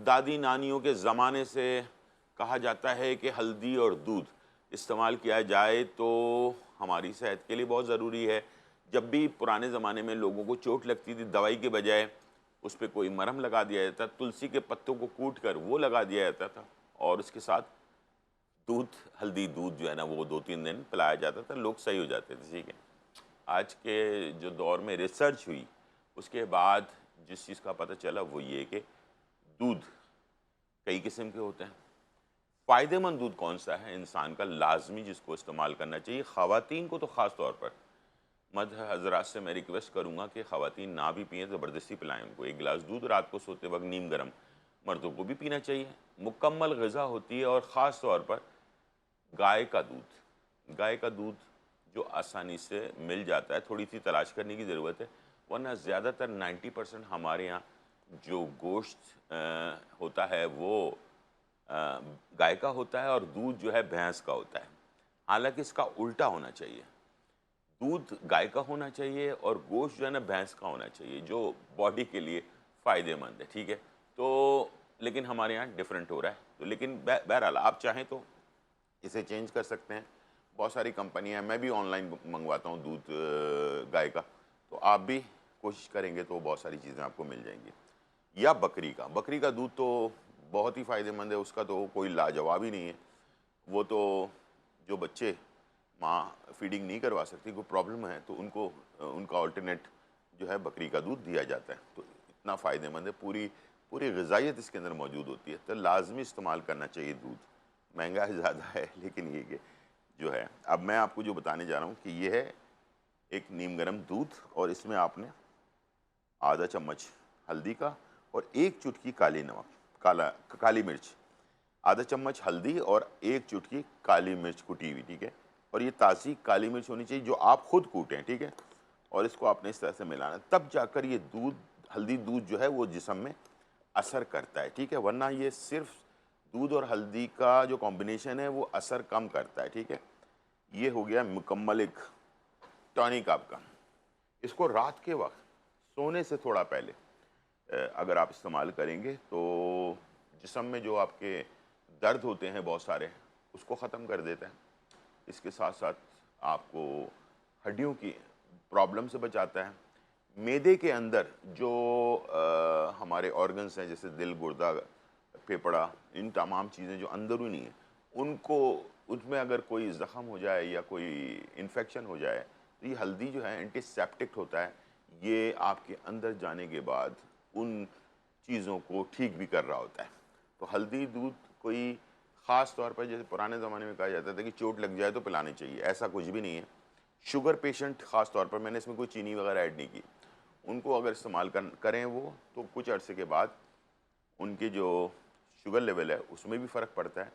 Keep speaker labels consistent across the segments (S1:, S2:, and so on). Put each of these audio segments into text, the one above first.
S1: दादी नानियों के ज़माने से कहा जाता है कि हल्दी और दूध इस्तेमाल किया जाए तो हमारी सेहत के लिए बहुत ज़रूरी है। जब भी पुराने ज़माने में लोगों को चोट लगती थी, दवाई के बजाय उस पे कोई मरहम लगा दिया जाता, तुलसी के पत्तों को कूट कर वो लगा दिया जाता था और उसके साथ दूध, हल्दी दूध जो है ना वो 2-3 दिन पिलाया जाता था, लोग सही हो जाते थे, ठीक है। आज के जो दौर में रिसर्च हुई, उसके बाद जिस चीज़ का पता चला वो ये कि दूध कई किस्म के होते हैं। फ़ायदेमंद दूध कौन-सा है इंसान का लाज़मी जिसको इस्तेमाल करना चाहिए, ख़वातीन को तो ख़ास तौर पर। मर्द हज़रात से मैं रिक्वेस्ट करूँगा कि ख़वातीन ना भी पिएँ, ज़बरदस्ती पिलाएँ उनको। 1 गिलास दूध रात को सोते वक़्त नीम गर्म, मर्दों को भी पीना चाहिए। मुकम्मल ग़िज़ा होती है और ख़ास तौर पर गाय का दूध। गाय का दूध जो आसानी से मिल जाता है, थोड़ी-सी तलाश करने की ज़रूरत है, वरना ज़्यादातर 90% हमारे यहाँ जो गोश्त होता है वो गाय का होता है और दूध जो है भैंस का होता है। हालाँकि इसका उल्टा होना चाहिए। दूध गाय का होना चाहिए और गोश्त जो है ना भैंस का होना चाहिए, जो बॉडी के लिए फ़ायदेमंद है, ठीक है? तो लेकिन हमारे यहाँ डिफ़रेंट हो रहा है। तो लेकिन बहरहाल आप चाहें तो इसे चेंज कर सकते हैं। बहुत सारी कंपनियाँ, मैं भी ऑनलाइन मंगवाता हूँ दूध गाय का, तो आप भी कोशिश करेंगे तो बहुत सारी चीज़ें आपको मिल जाएँगी। या बकरी का दूध तो बहुत ही फ़ायदेमंद है, उसका तो कोई लाजवाब ही नहीं है। वो तो जो बच्चे माँ फीडिंग नहीं करवा सकती, कोई प्रॉब्लम है तो उनको उनका अल्टरनेट जो है बकरी का दूध दिया जाता है। तो इतना फ़ायदेमंद है, पूरी पूरी ग़िज़ाइयत इसके अंदर मौजूद होती है, तो लाज़मी इस्तेमाल करना चाहिए दूध। महँगा ज़्यादा है लेकिन ये कि जो है, अब मैं आपको जो बताने जा रहा हूँ कि ये है एक नीम गर्म दूध और इसमें आपने आधा चम्मच हल्दी का और 1 चुटकी काली नमक, काली मिर्च, आधा चम्मच हल्दी और 1 चुटकी काली मिर्च कुटी हुई, ठीक है? और ये ताज़ी काली मिर्च होनी चाहिए जो आप खुद कूटें, ठीक है? और इसको आपने इस तरह से मिलाना है, तब जाकर ये दूध, हल्दी दूध जो है वो जिस्म में असर करता है, ठीक है? वरना ये सिर्फ़ दूध और हल्दी का जो कॉम्बिनेशन है वो असर कम करता है, ठीक है? ये हो गया मुकम्मल एक टॉनिक आपका। इसको रात के वक़्त सोने से थोड़ा पहले अगर आप इस्तेमाल करेंगे तो जिस्म में जो आपके दर्द होते हैं बहुत सारे, उसको ख़त्म कर देता है। इसके साथ-साथ आपको हड्डियों की प्रॉब्लम से बचाता है। मैदे के अंदर जो हमारे ऑर्गन्स हैं जैसे दिल, गुर्दा, फेफड़ा, इन तमाम चीज़ें जो अंदरूनी हैं, उनको उसमें अगर कोई ज़ख़म हो जाए या कोई इन्फेक्शन हो जाए, तो ये हल्दी जो है एंटीसेप्टिक होता है। ये आपके अंदर जाने के बाद उन चीज़ों को ठीक भी कर रहा होता है। तो हल्दी दूध कोई ख़ास तौर पर जैसे पुराने ज़माने में कहा जाता था कि चोट लग जाए तो पिलानी चाहिए, ऐसा कुछ भी नहीं है। शुगर पेशेंट ख़ास तौर पर, मैंने इसमें कोई चीनी वग़ैरह ऐड नहीं की, उनको अगर इस्तेमाल करें वो, तो कुछ अरसे के बाद उनके जो शुगर लेवल है उसमें भी फ़र्क पड़ता है।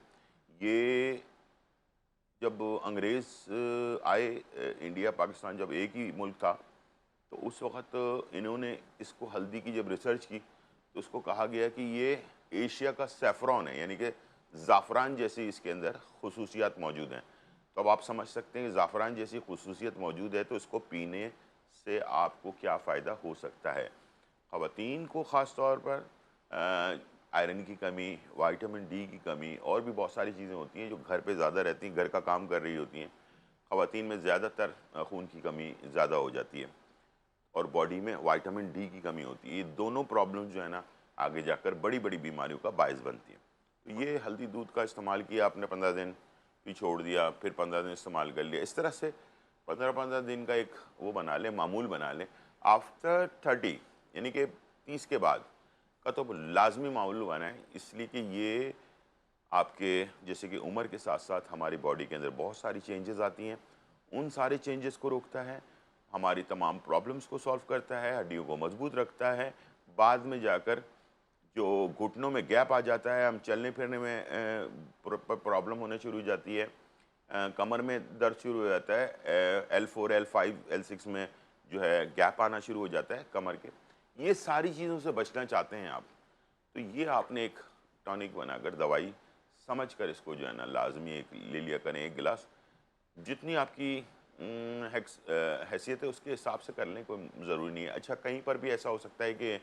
S1: ये जब अंग्रेज़ आए इंडिया पाकिस्तान जब एक ही मुल्क था, तो उस वक़्त इन्होंने इसको हल्दी की जब रिसर्च की, तो उसको कहा गया कि ये एशिया का सैफ़रॉन है, यानी कि ज़ाफ़रान जैसी इसके अंदर ख़ुसूसियात मौजूद हैं। तो अब आप समझ सकते हैं कि ज़ाफ़रान जैसी ख़ुसूसियत मौजूद है तो इसको पीने से आपको क्या फ़ायदा हो सकता है। ख़वातीन को ख़ास तौर पर आयरन की कमी, विटामिन डी की कमी और भी बहुत सारी चीज़ें होती हैं जो घर पे ज़्यादा रहती हैं, घर का काम कर रही होती हैं। ख़वातीन में ज़्यादातर खून की कमी ज़्यादा हो जाती है और बॉडी में विटामिन डी की कमी होती है। ये दोनों प्रॉब्लम जो है ना आगे जाकर बड़ी-बड़ी बीमारियों का बायस बनती हैं। तो ये हल्दी दूध का इस्तेमाल किया आपने 15 दिन, फिर छोड़ दिया, फिर 15 दिन इस्तेमाल कर लिया। इस तरह से 15-15 दिन का एक वो बना लें, मामूल बना लें। आफ्टर 30 यानी कि 30 के बाद का तो लाज़मी मामूल बनाएँ, इसलिए कि ये आपके जैसे कि उम्र के साथ-साथ हमारी बॉडी के अंदर बहुत सारी चेंजेज़ आती हैं। उन सारे चेंजेज़ को रोकता है, हमारी तमाम प्रॉब्लम्स को सॉल्व करता है, हड्डियों को मज़बूत रखता है। बाद में जाकर जो घुटनों में गैप आ जाता है, हम चलने-फिरने में प्रॉब्लम होने शुरू हो जाती है। कमर में दर्द शुरू हो जाता है, L4, L5, L6 में जो है गैप आना शुरू हो जाता है कमर के। ये सारी चीज़ों से बचना चाहते हैं आप, तो ये आपने एक टॉनिक बनाकर दवाई समझ कर इसको जो है ना लाज़मी एक ले लिया करें 1 गिलास। जितनी आपकी हैसियत है उसके हिसाब से कर लें, कोई ज़रूरी नहीं है। अच्छा, कहीं पर भी ऐसा हो सकता है कि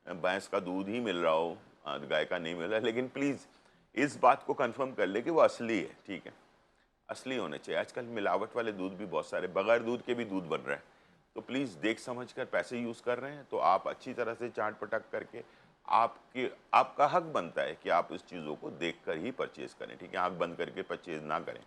S1: भैंस का दूध ही मिल रहा हो, गाय का नहीं मिला, लेकिन प्लीज़ इस बात को कंफर्म कर ले कि वो असली है, ठीक है? असली होने चाहिए। आजकल मिलावट वाले दूध भी बहुत सारे, बगैर दूध के भी दूध बन रहे हैं। तो प्लीज़ देख समझ कर पैसे यूज़ कर रहे हैं तो आप अच्छी तरह से चाट-पटक करके, आपके आपका हक बनता है कि आप इस चीज़ों को देख कर ही परचेज़ करें, ठीक है? आँख बंद करके परचेज़ ना करें।